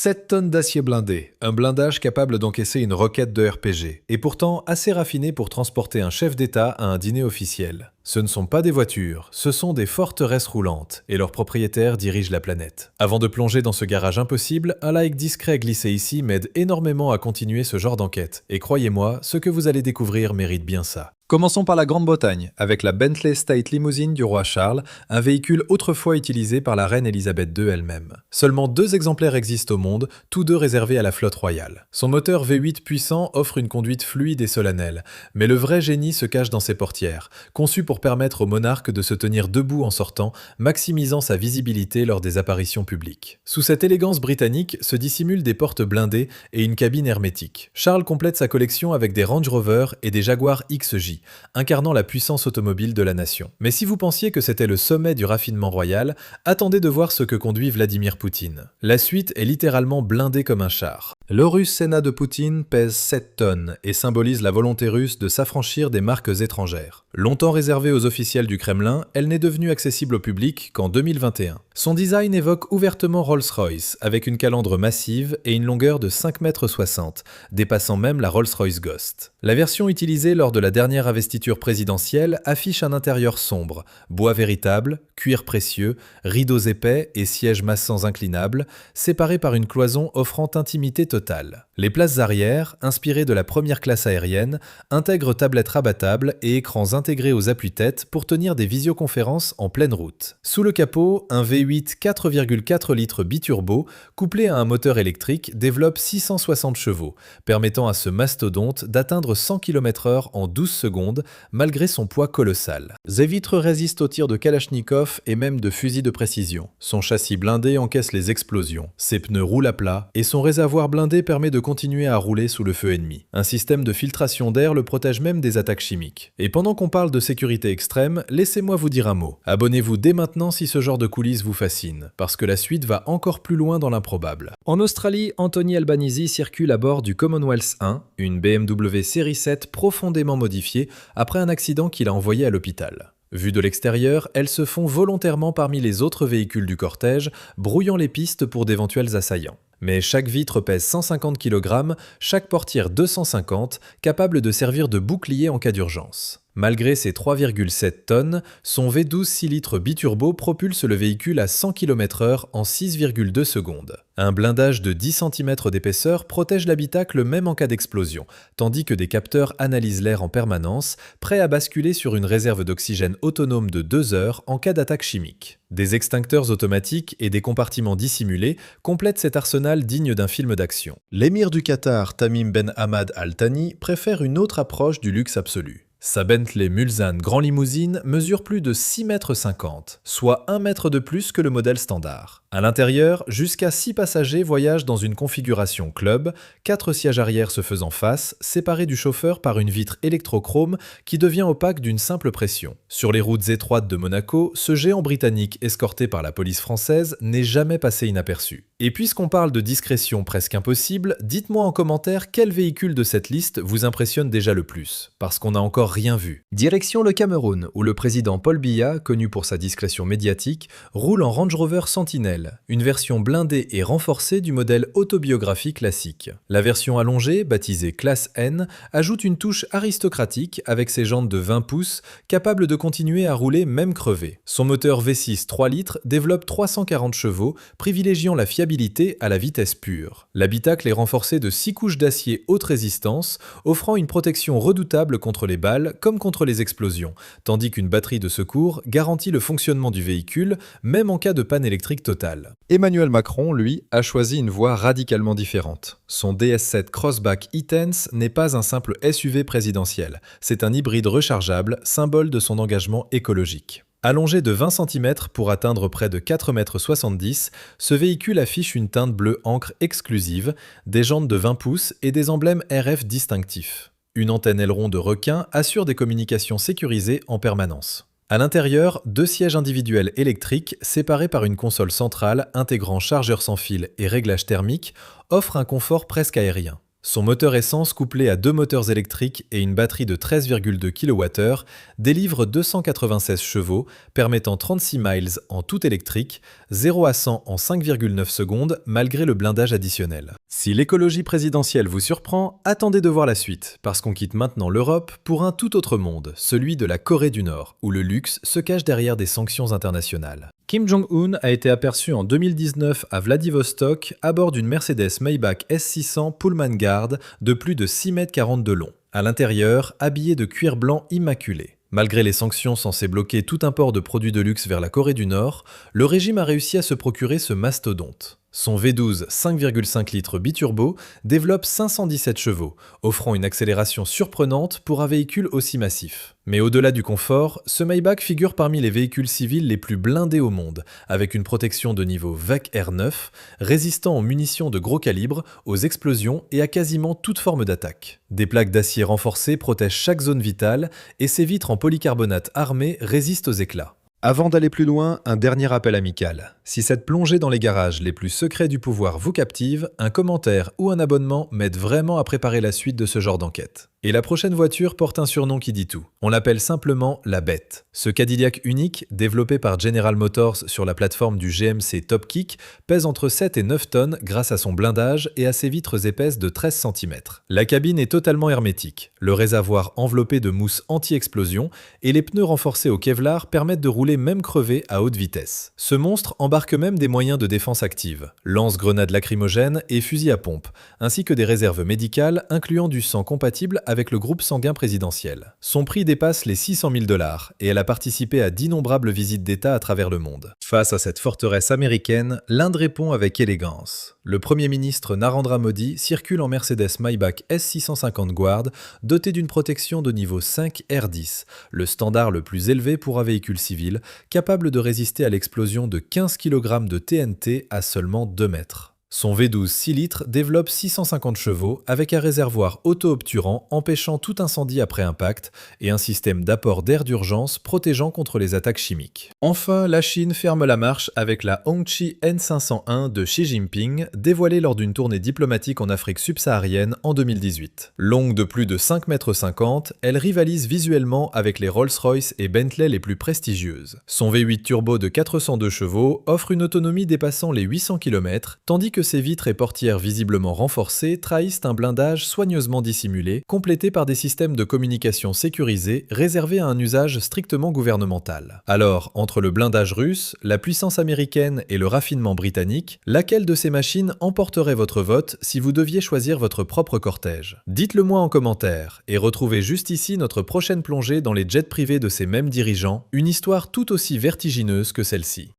7 tonnes d'acier blindé, un blindage capable d'encaisser une roquette de RPG, et pourtant assez raffiné pour transporter un chef d'État à un dîner officiel. Ce ne sont pas des voitures, ce sont des forteresses roulantes, et leurs propriétaires dirigent la planète. Avant de plonger dans ce garage impossible, un like discret glissé ici m'aide énormément à continuer ce genre d'enquête, et croyez-moi, ce que vous allez découvrir mérite bien ça. Commençons par la Grande-Bretagne, avec la Bentley State Limousine du roi Charles, un véhicule autrefois utilisé par la reine Elisabeth II elle-même. Seulement 2 exemplaires existent au monde, tous 2 réservés à la flotte royale. Son moteur V8 puissant offre une conduite fluide et solennelle, mais le vrai génie se cache dans ses portières, conçues pour permettre au monarque de se tenir debout en sortant, maximisant sa visibilité lors des apparitions publiques. Sous cette élégance britannique se dissimulent des portes blindées et une cabine hermétique. Charles complète sa collection avec des Range Rover et des Jaguar XJ, incarnant la puissance automobile de la nation. Mais si vous pensiez que c'était le sommet du raffinement royal, attendez de voir ce que conduit Vladimir Poutine. La suite est littéralement blindée comme un char. Le russe Sénat de Poutine pèse 7 tonnes et symbolise la volonté russe de s'affranchir des marques étrangères. Longtemps réservée aux officiels du Kremlin, elle n'est devenue accessible au public qu'en 2021. Son design évoque ouvertement Rolls-Royce, avec une calandre massive et une longueur de 5,60 m, dépassant même la Rolls-Royce Ghost. La version utilisée lors de la dernière investiture présidentielle affiche un intérieur sombre, bois véritable, cuir précieux, rideaux épais et sièges massants inclinables, séparés par une cloison offrant intimité totale. Les places arrière, inspirées de la première classe aérienne, intègrent tablettes rabattables et écrans intégrés aux appuis-têtes pour tenir des visioconférences en pleine route. Sous le capot, un V8 4,4 litres biturbo, couplé à un moteur électrique, développe 660 chevaux, permettant à ce mastodonte d'atteindre 100 km/h en 12 secondes, malgré son poids colossal. Ses vitres résistent aux tirs de Kalachnikov et même de fusils de précision. Son châssis blindé encaisse les explosions, ses pneus roulent à plat et son réservoir blindé permet de continuer à rouler sous le feu ennemi. Un système de filtration d'air le protège même des attaques chimiques. Et pendant qu'on parle de sécurité extrême, laissez-moi vous dire un mot. Abonnez-vous dès maintenant si ce genre de coulisses vous fascine, parce que la suite va encore plus loin dans l'improbable. En Australie, Anthony Albanese circule à bord du Commonwealth 1, une BMW série 7 profondément modifiée après un accident qu'il a envoyé à l'hôpital. Vue de l'extérieur, elles se font volontairement parmi les autres véhicules du cortège, brouillant les pistes pour d'éventuels assaillants. Mais chaque vitre pèse 150 kg, chaque portière 250, capable de servir de bouclier en cas d'urgence. Malgré ses 3,7 tonnes, son V12 6 litres biturbo propulse le véhicule à 100 km/h en 6,2 secondes. Un blindage de 10 cm d'épaisseur protège l'habitacle même en cas d'explosion, tandis que des capteurs analysent l'air en permanence, prêts à basculer sur une réserve d'oxygène autonome de 2 heures en cas d'attaque chimique. Des extincteurs automatiques et des compartiments dissimulés complètent cet arsenal digne d'un film d'action. L'émir du Qatar, Tamim Ben Hamad Al Thani, préfère une autre approche du luxe absolu. Sa Bentley Mulsanne Grand Limousine mesure plus de 6,50 m, soit 1 mètre de plus que le modèle standard. À l'intérieur, jusqu'à 6 passagers voyagent dans une configuration club, 4 sièges arrière se faisant face, séparés du chauffeur par une vitre électrochrome qui devient opaque d'une simple pression. Sur les routes étroites de Monaco, ce géant britannique escorté par la police française n'est jamais passé inaperçu. Et puisqu'on parle de discrétion presque impossible, dites-moi en commentaire quel véhicule de cette liste vous impressionne déjà le plus, parce qu'on n'a encore rien vu. Direction le Cameroun, où le président Paul Biya, connu pour sa discrétion médiatique, roule en Range Rover Sentinel, une version blindée et renforcée du modèle autobiographie classique. La version allongée, baptisée Classe N, ajoute une touche aristocratique avec ses jantes de 20 pouces, capables de continuer à rouler même crevé. Son moteur V6 3 litres développe 340 chevaux, privilégiant la fiabilité à la vitesse pure. L'habitacle est renforcé de 6 couches d'acier haute résistance, offrant une protection redoutable contre les balles comme contre les explosions, tandis qu'une batterie de secours garantit le fonctionnement du véhicule, même en cas de panne électrique totale. Emmanuel Macron, lui, a choisi une voie radicalement différente. Son DS7 Crossback e-Tense n'est pas un simple SUV présidentiel, c'est un hybride rechargeable, symbole de son engagement écologique. Allongé de 20 cm pour atteindre près de 4,70 m, ce véhicule affiche une teinte bleu encre exclusive, des jantes de 20 pouces et des emblèmes RF distinctifs. Une antenne aileron de requin assure des communications sécurisées en permanence. À l'intérieur, 2 sièges individuels électriques séparés par une console centrale intégrant chargeur sans fil et réglage thermique offrent un confort presque aérien. Son moteur essence couplé à deux moteurs électriques et une batterie de 13,2 kWh délivre 296 chevaux, permettant 36 miles en tout électrique, 0 à 100 en 5,9 secondes malgré le blindage additionnel. Si l'écologie présidentielle vous surprend, attendez de voir la suite, parce qu'on quitte maintenant l'Europe pour un tout autre monde, celui de la Corée du Nord, où le luxe se cache derrière des sanctions internationales. Kim Jong-un a été aperçu en 2019 à Vladivostok à bord d'une Mercedes Maybach S600 Pullman Guard de plus de 6,40 m de long. À l'intérieur, habillé de cuir blanc immaculé. Malgré les sanctions censées bloquer tout import de produits de luxe vers la Corée du Nord, le régime a réussi à se procurer ce mastodonte. Son V12 5,5 litres biturbo développe 517 chevaux, offrant une accélération surprenante pour un véhicule aussi massif. Mais au-delà du confort, ce Maybach figure parmi les véhicules civils les plus blindés au monde, avec une protection de niveau VAC R9, résistant aux munitions de gros calibre, aux explosions et à quasiment toute forme d'attaque. Des plaques d'acier renforcées protègent chaque zone vitale et ses vitres en polycarbonate armé résistent aux éclats. Avant d'aller plus loin, un dernier appel amical. Si cette plongée dans les garages les plus secrets du pouvoir vous captive, un commentaire ou un abonnement m'aide vraiment à préparer la suite de ce genre d'enquête. Et la prochaine voiture porte un surnom qui dit tout. On l'appelle simplement la Bête. Ce Cadillac unique, développé par General Motors sur la plateforme du GMC Top Kick, pèse entre 7 et 9 tonnes grâce à son blindage et à ses vitres épaisses de 13 cm. La cabine est totalement hermétique, le réservoir enveloppé de mousse anti-explosion et les pneus renforcés au Kevlar permettent de rouler même crevé à haute vitesse. Ce monstre embarque même des moyens de défense active, lance-grenades lacrymogènes et fusils à pompe, ainsi que des réserves médicales incluant du sang compatible avec le groupe sanguin présidentiel. Son prix dépasse les 600 000 $ et elle a participé à d'innombrables visites d'État à travers le monde. Face à cette forteresse américaine, l'Inde répond avec élégance. Le Premier ministre Narendra Modi circule en Mercedes Maybach S650 Guard, doté d'une protection de niveau 5 R10, le standard le plus élevé pour un véhicule civil, capable de résister à l'explosion de 15 kg de TNT à seulement 2 mètres. Son V12 6 litres développe 650 chevaux avec un réservoir auto-obturant empêchant tout incendie après impact et un système d'apport d'air d'urgence protégeant contre les attaques chimiques. Enfin, la Chine ferme la marche avec la Hongqi N501 de Xi Jinping, dévoilée lors d'une tournée diplomatique en Afrique subsaharienne en 2018. Longue de plus de 5,50 m, elle rivalise visuellement avec les Rolls-Royce et Bentley les plus prestigieuses. Son V8 turbo de 402 chevaux offre une autonomie dépassant les 800 km, tandis que ses vitres et portières visiblement renforcées trahissent un blindage soigneusement dissimulé, complété par des systèmes de communication sécurisés réservés à un usage strictement gouvernemental. Alors, entre le blindage russe, la puissance américaine et le raffinement britannique, laquelle de ces machines emporterait votre vote si vous deviez choisir votre propre cortège? Dites-le moi en commentaire, et retrouvez juste ici notre prochaine plongée dans les jets privés de ces mêmes dirigeants, une histoire tout aussi vertigineuse que celle-ci.